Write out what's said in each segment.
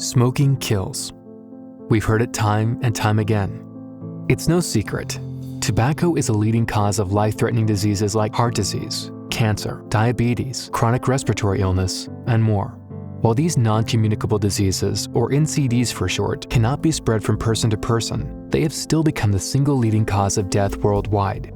Smoking kills. We've heard it time and time again. It's no secret. Tobacco is a leading cause of life-threatening diseases like heart disease, cancer, diabetes, chronic respiratory illness, and more. While these non-communicable diseases, or NCDs for short, cannot be spread from person to person, they have still become the single leading cause of death worldwide.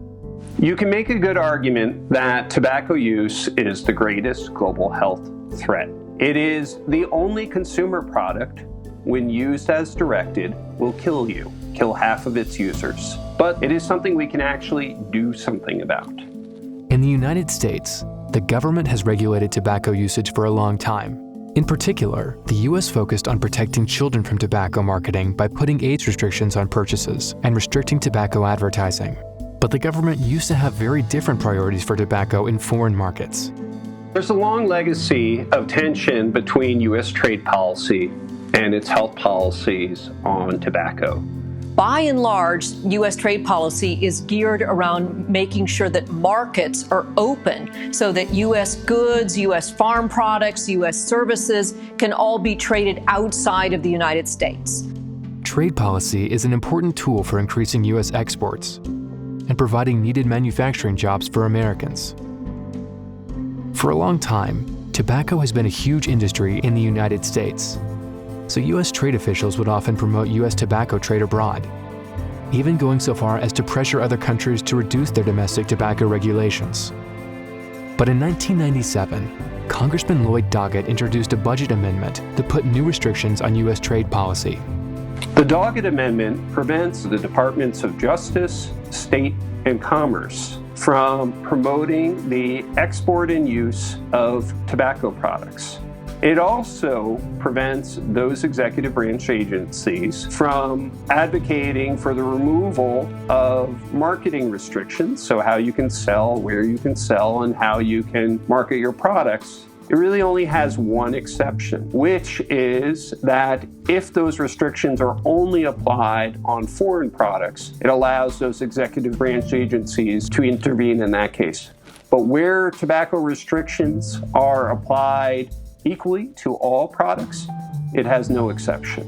You can make a good argument that tobacco use is the greatest global health threat. It is the only consumer product, when used as directed, will kill you, kill half of its users. But it is something we can actually do something about. In the United States, the government has regulated tobacco usage for a long time. In particular, the U.S. focused on protecting children from tobacco marketing by putting age restrictions on purchases and restricting tobacco advertising. But the government used to have very different priorities for tobacco in foreign markets. There's a long legacy of tension between U.S. trade policy and its health policies on tobacco. By and large, U.S. trade policy is geared around making sure that markets are open so that U.S. goods, U.S. farm products, U.S. services can all be traded outside of the United States. Trade policy is an important tool for increasing U.S. exports and providing needed manufacturing jobs for Americans. For a long time, tobacco has been a huge industry in the United States. So U.S. trade officials would often promote U.S. tobacco trade abroad, even going so far as to pressure other countries to reduce their domestic tobacco regulations. But in 1997, Congressman Lloyd Doggett introduced a budget amendment that put new restrictions on U.S. trade policy. The Doggett Amendment prevents the Departments of Justice, State, and Commerce from promoting the export and use of tobacco products. It also prevents those executive branch agencies from advocating for the removal of marketing restrictions, so how you can sell, where you can sell, and how you can market your products. It really only has one exception, which is that if those restrictions are only applied on foreign products, it allows those executive branch agencies to intervene in that case. But where tobacco restrictions are applied equally to all products, it has no exception.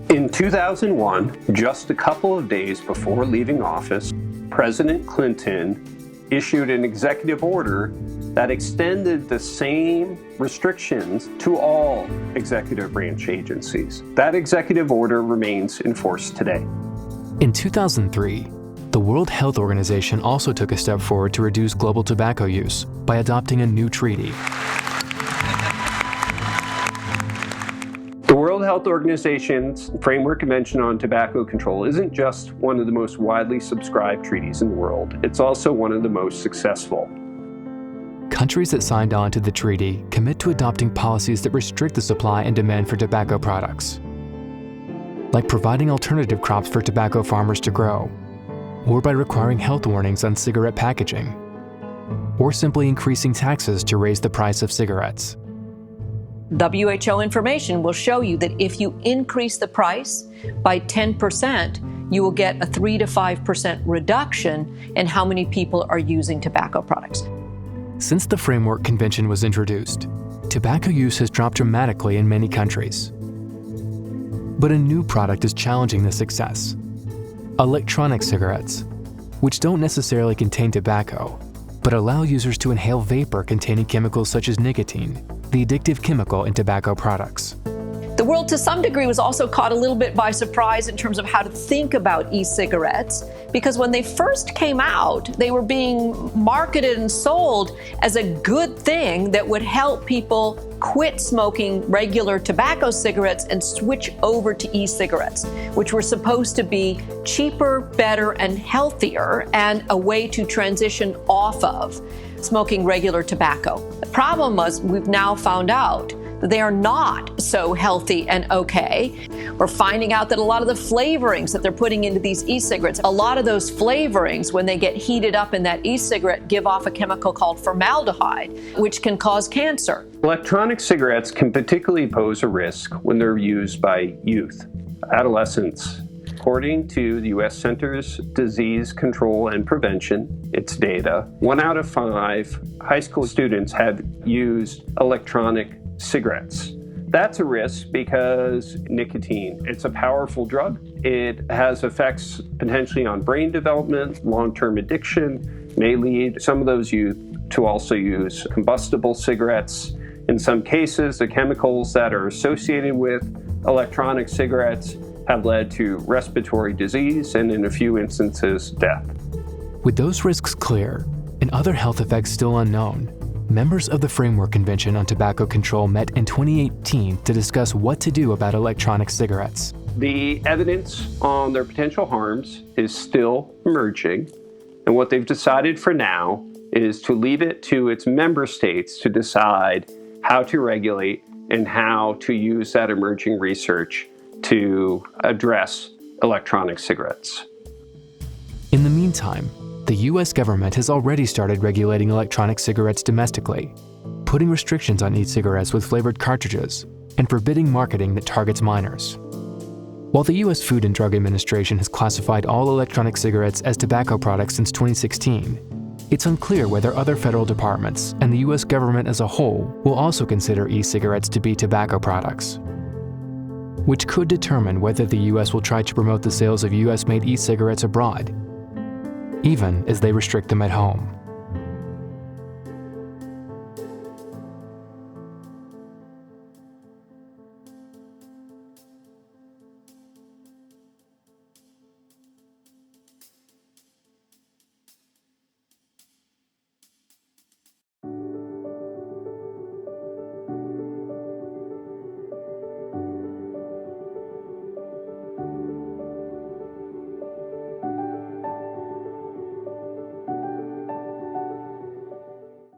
In 2001, just a couple of days before leaving office, President Clinton issued an executive order that extended the same restrictions to all executive branch agencies. That executive order remains in force today. In 2003, the World Health Organization also took a step forward to reduce global tobacco use by adopting a new treaty. The World Health Organization's Framework Convention on Tobacco Control isn't just one of the most widely subscribed treaties in the world, it's also one of the most successful. Countries that signed on to the treaty commit to adopting policies that restrict the supply and demand for tobacco products, like providing alternative crops for tobacco farmers to grow, or by requiring health warnings on cigarette packaging, or simply increasing taxes to raise the price of cigarettes. WHO information will show you that if you increase the price by 10%, you will get a 3 to 5% reduction in how many people are using tobacco products. Since the Framework Convention was introduced, tobacco use has dropped dramatically in many countries. But a new product is challenging this success: electronic cigarettes, which don't necessarily contain tobacco, but allow users to inhale vapor containing chemicals such as nicotine, the addictive chemical in tobacco products. The world, to some degree, was also caught a little bit by surprise in terms of how to think about e-cigarettes, because when they first came out, they were being marketed and sold as a good thing that would help people quit smoking regular tobacco cigarettes and switch over to e-cigarettes, which were supposed to be cheaper, better, and healthier, and a way to transition off of smoking regular tobacco. The problem was, we've now found out that they are not so healthy and okay. We're finding out that a lot of the flavorings that they're putting into these e-cigarettes, a lot of those flavorings, when they get heated up in that e-cigarette, give off a chemical called formaldehyde, which can cause cancer. Electronic cigarettes can particularly pose a risk when they're used by youth, adolescents. According to the U.S. Centers for Disease Control and Prevention, its data, 1 out of 5 high school students have used electronic cigarettes. That's a risk because nicotine, it's a powerful drug. It has effects potentially on brain development, long-term addiction, may lead some of those youth to also use combustible cigarettes. In some cases, the chemicals that are associated with electronic cigarettes have led to respiratory disease and, in a few instances, death. With those risks clear and other health effects still unknown, members of the Framework Convention on Tobacco Control met in 2018 to discuss what to do about electronic cigarettes. The evidence on their potential harms is still emerging, and what they've decided for now is to leave it to its member states to decide how to regulate and how to use that emerging research to address electronic cigarettes. In the meantime, the U.S. government has already started regulating electronic cigarettes domestically, putting restrictions on e-cigarettes with flavored cartridges and forbidding marketing that targets minors. While the U.S. Food and Drug Administration has classified all electronic cigarettes as tobacco products since 2016, it's unclear whether other federal departments and the U.S. government as a whole will also consider e-cigarettes to be tobacco products, which could determine whether the U.S. will try to promote the sales of U.S.-made e-cigarettes abroad, even as they restrict them at home.